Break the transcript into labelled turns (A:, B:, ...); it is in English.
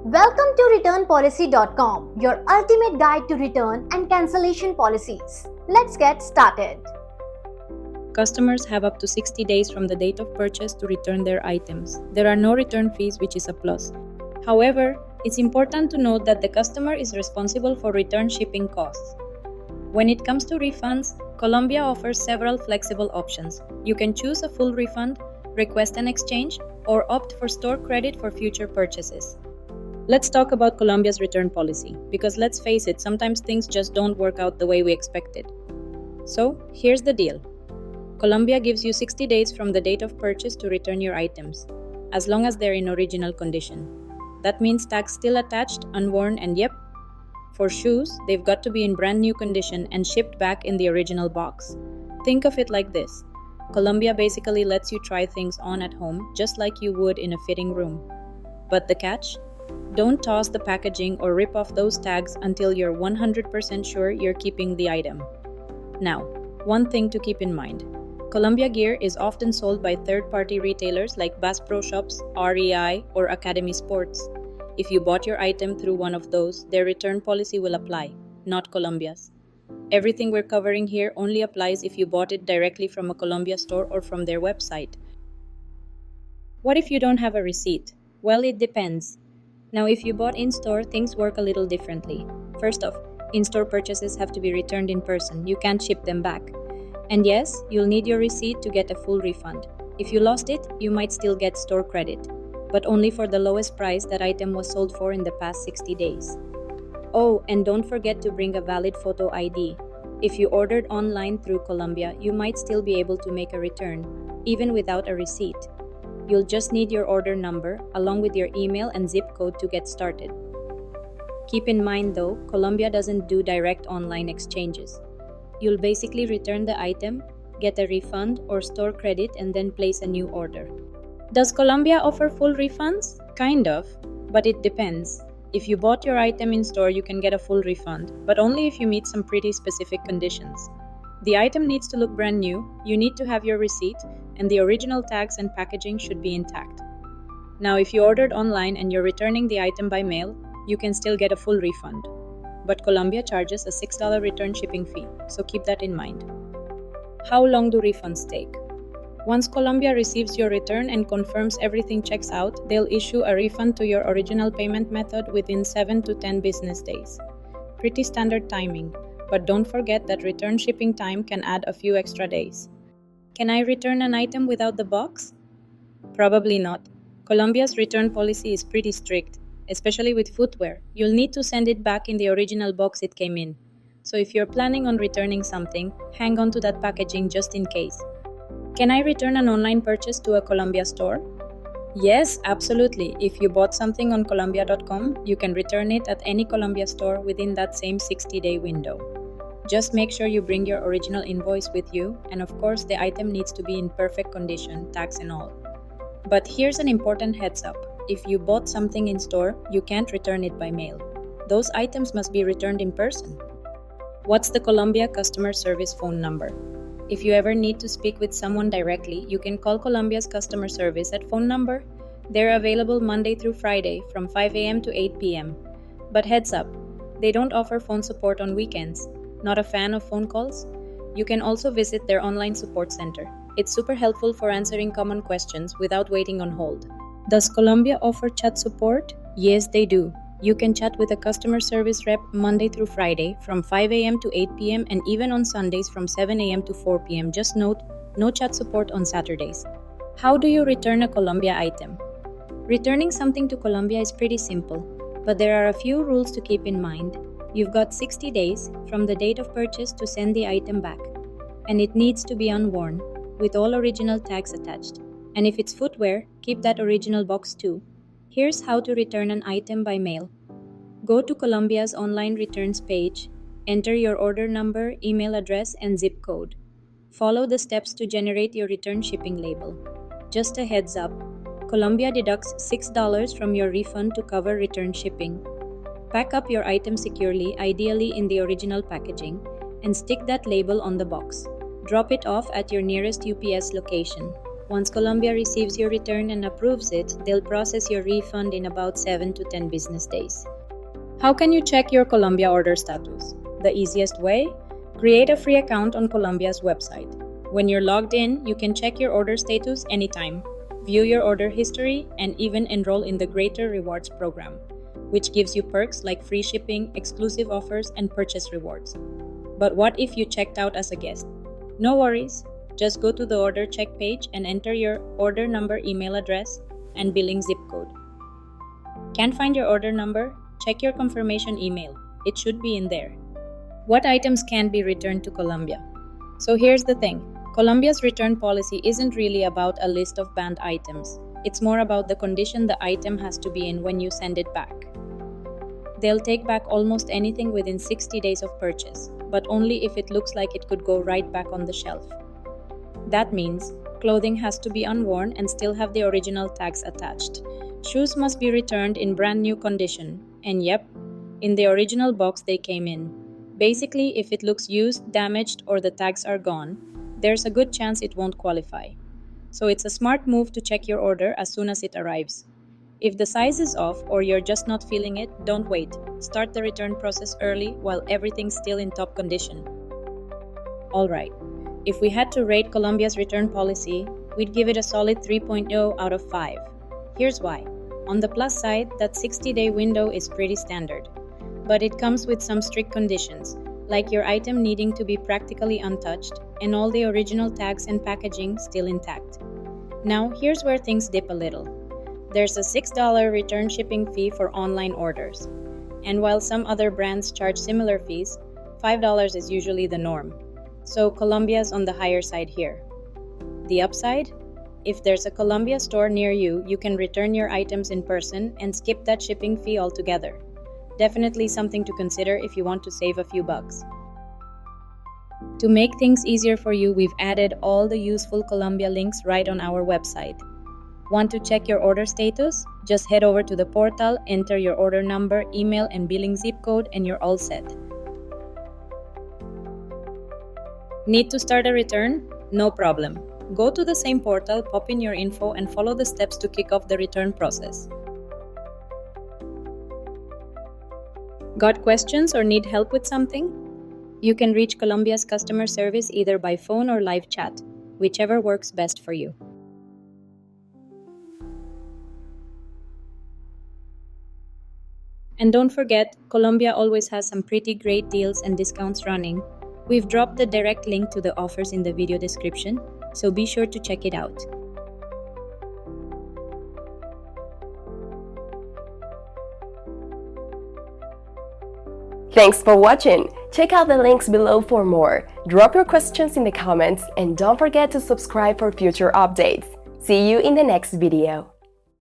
A: Welcome to returnpolicy.com, your ultimate guide to return and cancellation policies. Let's get started.
B: Customers have up to 60 days from the date of purchase to return their items. There are no return fees, which is a plus. However, it's important to note that the customer is responsible for return shipping costs. When it comes to refunds, Columbia offers several flexible options. You can choose a full refund, request an exchange, or opt for store credit for future purchases. Let's talk about Columbia's return policy, because let's face it, sometimes things just don't work out the way we expected. So, here's the deal. Columbia gives you 60 days from the date of purchase to return your items, as long as they're in original condition. That means tags still attached, unworn, and yep, for shoes, they've got to be in brand new condition and shipped back in the original box. Think of it like this. Columbia basically lets you try things on at home just like you would in a fitting room. But the catch? Don't toss the packaging or rip off those tags until you're 100% sure you're keeping the item. Now, one thing to keep in mind. Columbia gear is often sold by third-party retailers like Bass Pro Shops, REI, or Academy Sports. If you bought your item through one of those, their return policy will apply, not Columbia's. Everything we're covering here only applies if you bought it directly from a Columbia store or from their website. What if you don't have a receipt? Well, it depends. Now, if you bought in-store, things work a little differently. First off, in-store purchases have to be returned in person. You can't ship them back. And yes, you'll need your receipt to get a full refund. If you lost it, you might still get store credit, but only for the lowest price that item was sold for in the past 60 days. Oh, and don't forget to bring a valid photo ID. If you ordered online through Columbia, you might still be able to make a return, even without a receipt. You'll just need your order number, along with your email and zip code to get started. Keep in mind though, Columbia doesn't do direct online exchanges. You'll basically return the item, get a refund or store credit, and then place a new order. Does Columbia offer full refunds? Kind of, but it depends. If you bought your item in store, you can get a full refund, but only if you meet some pretty specific conditions. The item needs to look brand new, you need to have your receipt, and the original tags and packaging should be intact. Now, if you ordered online and you're returning the item by mail, you can still get a full refund. But Columbia charges a $6 return shipping fee, so keep that in mind. How long do refunds take? Once Columbia receives your return and confirms everything checks out, they'll issue a refund to your original payment method within 7 to 10 business days. Pretty standard timing, but don't forget that return shipping time can add a few extra days. Can I return an item without the box? Probably not. Columbia's return policy is pretty strict, especially with footwear. You'll need to send it back in the original box it came in. So if you're planning on returning something, hang on to that packaging just in case. Can I return an online purchase to a Columbia store? Yes, absolutely. If you bought something on Columbia.com, you can return it at any Columbia store within that same 60-day window. Just make sure you bring your original invoice with you, and of course the item needs to be in perfect condition, tags and all. But here's an important heads up. If you bought something in store, you can't return it by mail. Those items must be returned in person. What's the Columbia customer service phone number? If you ever need to speak with someone directly, you can call Columbia's customer service at phone number. They're available Monday through Friday from 5 a.m. to 8 p.m. But heads up, they don't offer phone support on weekends. Not a fan of phone calls? You can also visit their online support center. It's super helpful for answering common questions without waiting on hold. Does Columbia offer chat support? Yes, they do. You can chat with a customer service rep Monday through Friday from 5 a.m. to 8 p.m. and even on Sundays from 7 a.m. to 4 p.m. Just note, no chat support on Saturdays. How do you return a Columbia item? Returning something to Columbia is pretty simple, but there are a few rules to keep in mind. You've got 60 days from the date of purchase to send the item back, and it needs to be unworn, with all original tags attached. And if it's footwear, keep that original box too. Here's how to return an item by mail. Go to Columbia's online returns page, enter your order number, email address, and zip code. Follow the steps to generate your return shipping label. Just a heads up, Columbia deducts $6 from your refund to cover return shipping. Pack up your item securely, ideally in the original packaging, and stick that label on the box. Drop it off at your nearest UPS location. Once Columbia receives your return and approves it, they'll process your refund in about 7 to 10 business days. How can you check your Columbia order status? The easiest way? Create a free account on Columbia's website. When you're logged in, you can check your order status anytime, view your order history, and even enroll in the Greater Rewards program, which gives you perks like free shipping, exclusive offers, and purchase rewards. But what if you checked out as a guest? No worries. Just go to the order check page and enter your order number, email address, and billing zip code. Can't find your order number? Check your confirmation email. It should be in there. What items can be returned to Columbia? So here's the thing. Columbia's return policy isn't really about a list of banned items. It's more about the condition the item has to be in when you send it back. They'll take back almost anything within 60 days of purchase, but only if it looks like it could go right back on the shelf. That means clothing has to be unworn and still have the original tags attached. Shoes must be returned in brand new condition, and yep, in the original box they came in. Basically, if it looks used, damaged, or the tags are gone, there's a good chance it won't qualify. So it's a smart move to check your order as soon as it arrives. If the size is off or you're just not feeling it, don't wait. Start the return process early while everything's still in top condition. Alright, if we had to rate Columbia's return policy, we'd give it a solid 3.0 out of 5. Here's why. On the plus side, that 60-day window is pretty standard. But it comes with some strict conditions, like your item needing to be practically untouched and all the original tags and packaging still intact. Now, here's where things dip a little. There's a $6 return shipping fee for online orders. And while some other brands charge similar fees, $5 is usually the norm. So Columbia's on the higher side here. The upside? If there's a Columbia store near you, you can return your items in person and skip that shipping fee altogether. Definitely something to consider if you want to save a few bucks. To make things easier for you, we've added all the useful Columbia links right on our website. Want to check your order status? Just head over to the portal, enter your order number, email, and billing zip code, and you're all set. Need to start a return? No problem. Go to the same portal, pop in your info, and follow the steps to kick off the return process. Got questions or need help with something? You can reach Columbia's customer service either by phone or live chat, whichever works best for you. And don't forget, Columbia always has some pretty great deals and discounts running. We've dropped the direct link to the offers in the video description, so be sure to check it out.
C: Thanks for watching! Check out the links below for more. Drop your questions in the comments and don't forget to subscribe for future updates. See you in the next video.